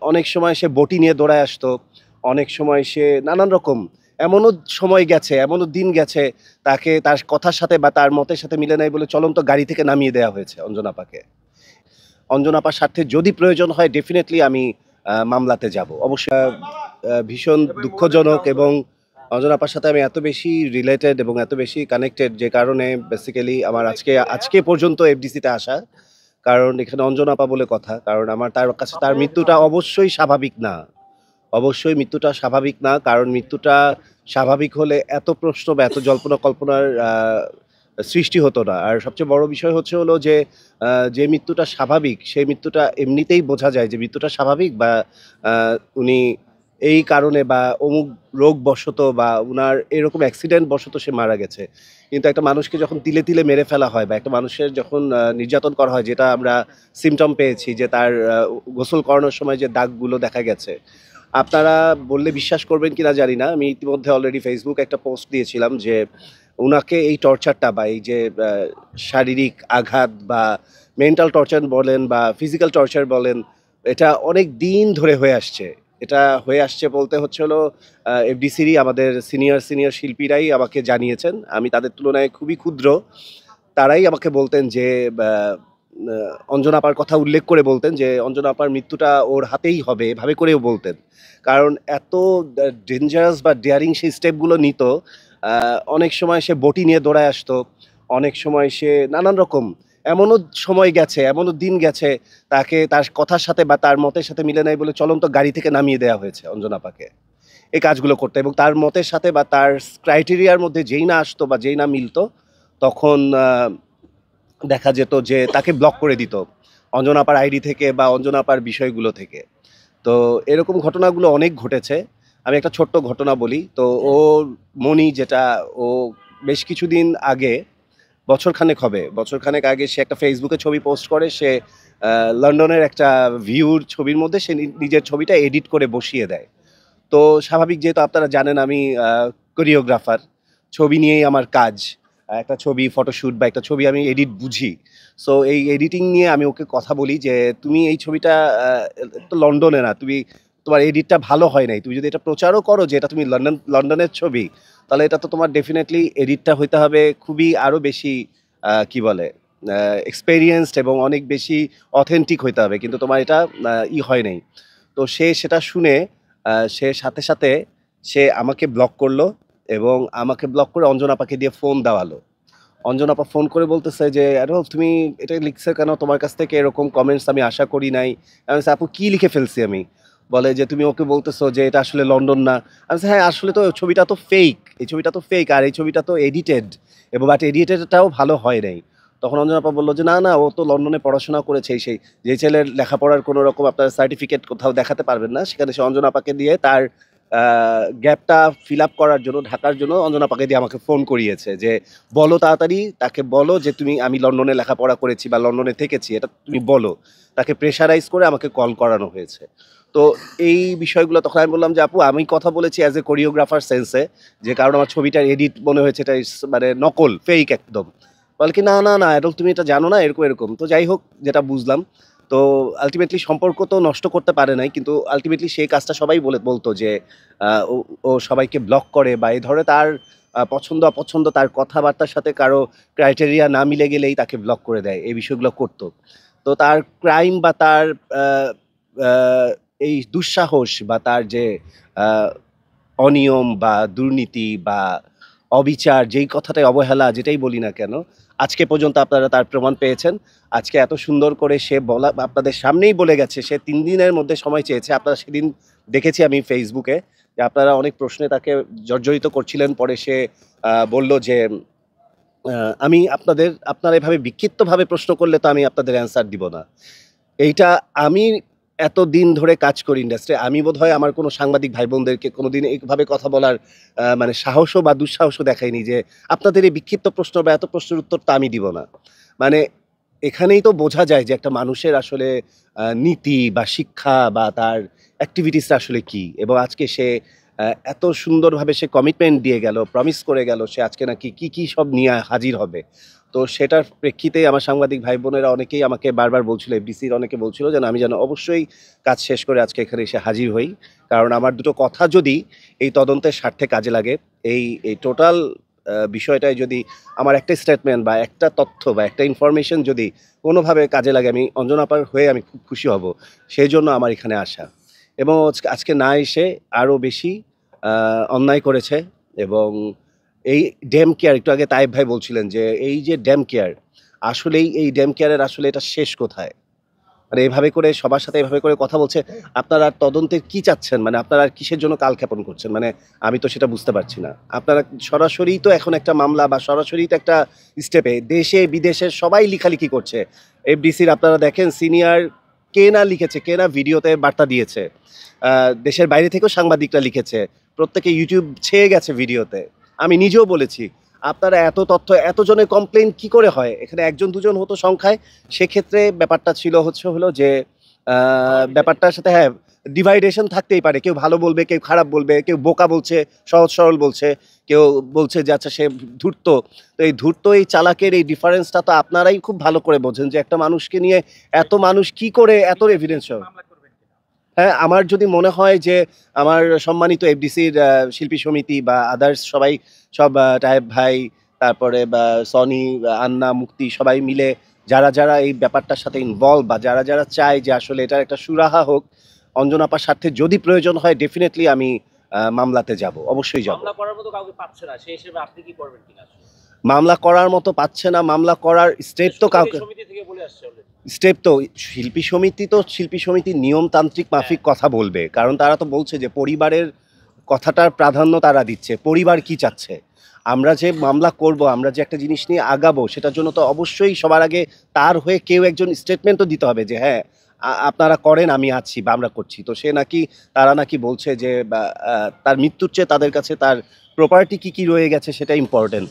অনেক সময় সে বটি নিয়ে দৌড়ায় আসতো। অনেক সময় সে নানান রকম এমনও সময় গেছে, এমনও দিন গেছে তাকে তার কথার সাথে বা তার মতের সাথে মিলে নাই বলে চলন্ত গাড়ি থেকে নামিয়ে দেয়া হয়েছে অঞ্জনাপাকে। অঞ্জনাপার স্বার্থে যদি প্রয়োজন হয় ডেফিনিটলি আমি মামলাতে যাবো। অবশ্যই ভীষণ দুঃখজনক এবং অঞ্জনাপার সাথে আমি এত বেশি রিলেটেড এবং এত বেশি কানেক্টেড যে কারণে বেসিক্যালি আমার আজকে পর্যন্ত এফডিসিতে আসা। কারণ এখানে অঞ্জনাপা বলে কথা। কারণ আমার তার কাছে তার মৃত্যুটা অবশ্যই স্বাভাবিক না। অবশ্যই মৃত্যুটা স্বাভাবিক না। কারণ মৃত্যুটা স্বাভাবিক হলে এত প্রশ্ন বা এত জল্পনা কল্পনার সৃষ্টি হতো না। আর সবচেয়ে বড় বিষয় হলো যে যে মৃত্যুটা স্বাভাবিক সেই মৃত্যুটা এমনিতেই বোঝা যায় যে মৃত্যুটা স্বাভাবিক বা আ উনি এই কারণে বা অমুক রোগবশত বা উনার এরকম অ্যাক্সিডেন্ট বশত সে মারা গেছে। কিন্তু একটা মানুষকে যখন তিলে মেরে ফেলা হয় বা একটা মানুষের যখন নির্যাতন করা হয় যেটা আমরা সিম্পটম পেয়েছি যে তার গোসল করানোর সময় যে দাগগুলো দেখা গেছে। আপনারা বললে বিশ্বাস করবেন কিনা জানি না। আমি ইতিমধ্যে অলরেডি Facebook এ একটা পোস্ট দিয়েছিলাম যে, উনাকে এই টর্চারটা বা এই যে শারীরিক আঘাত বা মেন্টাল টর্চার বলেন বা ফিজিক্যাল টর্চার বলেন, এটা অনেক দিন ধরে হয়ে আসছে। এটা হয়ে আসছে বলতে হচ্ছে হলো এফডিসিরই আমাদের সিনিয়র শিল্পীরাই আমাকে জানিয়েছেন। আমি তাদের তুলনায় খুবই ক্ষুদ্র। তারাই আমাকে বলতেন যে ব্যা আ অঞ্জনা আপার কথা উল্লেখ করে বলতেন যে, "অঞ্জনা আপার মৃত্যুটা ওর হাতেই হবে" এভাবে করেও বলতেন। কারণ এত ডেঞ্জারাস বা ডেয়ারিং সে স্টেপগুলো নিত। আ অনেক সময় সে বটি নিয়ে দৌড়ায় আসতো। অনেক সময় সে নানান রকম এমনও সময় গেছে, এমনও দিন গেছে তাকে তার কথার সাথে বা তার মতের সাথে মিলে নাই বলে চলন্ত গাড়ি থেকে নামিয়ে দেয়া হয়েছে অঞ্জনা আপাকে। এই কাজগুলো করতে এবং তার মতের সাথে বা তার ক্রাইটেরিয়ার মধ্যে যেই না আসতো বা যেই না মিলতো তখন দেখা যেত যে তাকে ব্লক করে দিত। অঞ্জনা আপার আইডি থেকে বা অঞ্জনা আপার বিষয়গুলো থেকে। তো এরকম ঘটনাগুলো অনেক ঘটেছে। আমি একটা ছোট্ট ঘটনা বলি। তো ওর মনি যেটা ও বেশ কিছুদিন আগে বছরখানেক হবে। বছরখানেক আগে সে একটা Facebook এ ছবি পোস্ট করে। সে আ লন্ডনের একটা ভিউর ছবির মধ্যে সে নিজের ছবিটা এডিট করে বসিয়ে দেয়। তো স্বাভাবিক যেহেতু আপনারা জানেন আমি কোরিওগ্রাফার। ছবি নিয়েই আমার কাজ। একটা ছবি ফটোশুট বা একটা ছবি আমি এডিট বুঝি। সো এই এডিটিং নিয়ে আমি ওকে কথা বলি যে, "তুমি এই ছবিটা আ তো লন্ডনে না। তোমার এডিটটা ভালো হয় নাই। তুমি যদি এটা প্রচারও করো যে এটা তুমি লন্ডনের ছবি, তাহলে এটা তো তোমার ডেফিনিটলি এডিটটা হইতে হবে খুবই আরো বেশি কি বলে? আ এক্সপেরিয়েন্সড এবং অনেক বেশি অথেন্টিক হইতে হবে। কিন্তু তোমার এটা হয় নাই।" তো সে সেটা শুনে সে সাথে সে আমাকে ব্লক করলো এবং আমাকে ব্লক করে অঞ্জনা আপাকে দিয়ে ফোন দেওয়ালো। অঞ্জনা আপা ফোন করে বলতেছে যে, "আরোল তুমি এটা লিখছো কেন? তোমার কাছ থেকে এরকম কমেন্টস আমি আশা করি নাই।" আমি বলছি, "আপু কি লিখে ফেলছি আমি?" বলে যে, "তুমি ওকে বলতেছো যে এটা আসলে লন্ডন না।" আমি বলছি, "হ্যাঁ, আসলে তো ছবিটা তো ফেক। এই ছবিটা তো ফেক আর এই ছবিটা তো এডিটেড এবং বাট এডিটেডটাও ভালো হয় নাই।" তখন অঞ্জনা আপা বলল যে, "না, ও তো লন্ডনে পড়াশোনা করেছে এই সেই।" যে ছেলের লেখাপড়ার কোনো রকম আপনার সার্টিফিকেট কোথাও দেখাতে পারবেন না, সেখানে সে অঞ্জনা আপাকে দিয়ে তার আ গ্যাপটা ফিল আপ করার জন্য, ঢাকার জন্য অঞ্জনা আপাকে দিয়ে আমাকে ফোন করিয়েছে যে, "বলো তাড়াতাড়ি, তাকে বলো যে আমি লন্ডনে লেখাপড়া করেছি বা লন্ডনে থেকেছি। এটা তুমি বলো।" তাকে প্রেশারাইজ করে আমাকে কল করানো হয়েছে। তো এই বিষয়গুলো তখন আমি বললাম যে, "আপু আমি কথা বলেছি অ্যাজ এ কোরিওগ্রাফার সেন্স এ যে কারণ আমার ছবিটার এডিট মনে হয়েছে এটা মানে নকল, ফেক একদম।" বলে কি, "না, এডল তুমি এটা জানো না এরকম।" তো যাই হোক যেটা বুঝলাম। তো আল্টিমেটলি সম্পর্ক তো নষ্ট করতে পারে নাই। কিন্তু আল্টিমেটলি সেই কাজটা সবাই বলত যে আ ও ও সবাইকে ব্লক করে বা এই ধরনের তার পছন্দ-অপছন্দ তার কথাবার্তার সাথে কারো ক্রাইটেরিয়া না মিলে গেলেই তাকে ব্লক করে দেয়। এই বিষয়গুলো করত। তো তার ক্রাইম বা তার আ আ এই দুঃসাহস বা তার যে আ অনিয়ম বা দুর্নীতি বা অবিচার যেই কথাটাই অবহেলা যেটাই বলি না কেন, আজকে পর্যন্ত আপনারা তার প্রমাণ পেয়েছেন। আজকে এত সুন্দর করে সে আপনাদের সামনেই বলে গেছে সে ৩ দিনের মধ্যে সময় চেয়েছে। আপনারা সেদিন দেখেছি আমি Facebook এ যে আপনারা অনেক প্রশ্নে তাকে জর্জরিত করছিলেন। পরে সে বলল যে আ আমি আপনারা এভাবে বিক্ষিপ্তভাবে প্রশ্ন করলে তো আমি আপনাদের অ্যান্সার দিব না। এইটা আমি এতদিন ধরে কাজ করি ইন্ডাস্ট্রি। আমি বোধহয় আমার কোনো সাংবাদিক ভাই-বোনদেরকে কোনোদিন এইভাবে কথা বলার মানে সাহসও বা দুঃসাহসও দেখাইনি যে, আপনাদের এই বিক্ষিপ্ত প্রশ্ন বা এত প্রশ্নের উত্তর তো আমি দিব না। মানে এখানেই তো বোঝা যায় যে একটা মানুষের আসলে নীতি বা শিক্ষা বা তার activities টা আসলে কি? এবং আজকে সে এত সুন্দরভাবে সে কমিটমেন্ট দিয়ে গেল, প্রমিস করে গেল সে আজকে নাকি কি সব নিয়ে হাজির হবে। তো সেটার প্রেক্ষিতেই আমার সাংবাদিক ভাই বোনেরা অনেকেই আমাকে বারবার বলছিল, এফডিসির অনেকে বলছিল যেন আমি যেন অবশ্যই কাজ শেষ করে আজকে এখানে এসে হাজির হই। কারণ আমার দুটো কথা যদি এই তদন্তের স্বার্থে কাজে লাগে, এই টোটাল বিষয়টায় যদি আমার একটা স্টেটমেন্ট বা একটা তথ্য বা একটা ইনফরমেশন যদি কোনোভাবে কাজে লাগে, আমি অঞ্জনা আপার হয়ে আমি খুব খুশি হব। সেজন্য আমার এখানে আসা। এবং আজকে না এসে আরও বেশি অন্যায় করেছে। এবং এই ড্যাম কেয়ার, একটু আগে তায়েব ভাই বলছিলেন যে এই যে ড্যাম কেয়ার, আসলেই এই ড্যাম কেয়ারের আসলে এটা শেষ কোথায়? মানে এভাবে করে সবার সাথে এভাবে করে কথা বলছে। আপনারা তদন্তে কি চাচ্ছেন? মানে আপনারা কিসের জন্য কালক্ষেপণ করছেন? মানে আমি তো সেটা বুঝতে পারছি না। আপনারা সরাসরি তো এখন একটা মামলা বা সরাসরি তো একটা স্টেপে দেশে বিদেশে সবাই লিখালিখি করছে। এফডিসির আপনারা দেখেন সিনিয়র কে না লিখেছে, কে না ভিডিওতে বার্তা দিয়েছে। দেশের বাইরে থেকেও সাংবাদিকরা লিখেছে। প্রত্যেকে ইউটিউব ছেয়ে গেছে ভিডিওতে। আমি নিজেও বলেছি। আপনারা এত তথ্য, এতজনের কমপ্লেইন কি করে হয়? এখানে ১ জন ২ জন হতো সংখ্যায়। সেক্ষেত্রে ব্যাপারটা ছিল হলো যে ব্যাপারটার সাথে হ্যাঁ, ডিভাইডেশন থাকতেই পারে। কেউ ভালো বলবে, কেউ খারাপ বলবে, কেউ বোকা বলছে, সহজ সরল বলছে, কেউ বলছে যে আচ্ছা সে ধূর্ত। তো এই ধূর্ত, এই চালাকের এই ডিফারেন্সটা তো আপনারাই খুব ভালো করে বোঝেন যে একটা মানুষকে নিয়ে এত মানুষ কি করে এত এভিডেন্স হ্যাঁ, আমার যদি মনে হয় যে আমার সম্মানিত এফডিসির শিল্পী সমিতি বা আদার্স সবাই, সব টায়েব ভাই, তারপরে বা সনি, আন্না, মুক্তি সবাই মিলে যারা এই ব্যাপারটার সাথে ইনভলভ বা যারা চায় যে আসলে এটার একটা সুরাহা হোক, অঞ্জনা আপার স্বার্থে যদি প্রয়োজন হয় ডেফিনিটলি আমি মামলাতে যাব। অবশ্যই যাব। মামলা করার মতো কাউকে পাচ্ছে না, সেই হিসেবে আপনি কি করবেন কিনা? মামলা করার মতো পাচ্ছে না, মামলা করার স্টেপ তো কাউকে, সমিতি থেকে বলে আসছে অলরেডি। স্টেপ তো শিল্পী সমিতি নিয়মতান্ত্রিক মাফিক কথা বলবে। কারণ তারা তো বলছে যে পরিবারের কথাটার প্রাধান্য তারা দিচ্ছে। পরিবার কি চাচ্ছে? আমরা যে মামলা করব, আমরা যে একটা জিনিস নিয়ে আগাবো, সেটার জন্য তো অবশ্যই সবার আগে তার হয়ে কেউ একজন স্টেটমেন্টও দিতে হবে যে হ্যাঁ, আপনারা করেন, আমি আছি বা আমরা করছি। তো সে নাকি, তারা নাকি বলছে যে তার মৃত্যুর চেয়ে তাদের কাছে তার প্রপার্টি কি রয়ে গেছে সেটা ইম্পর্টেন্ট।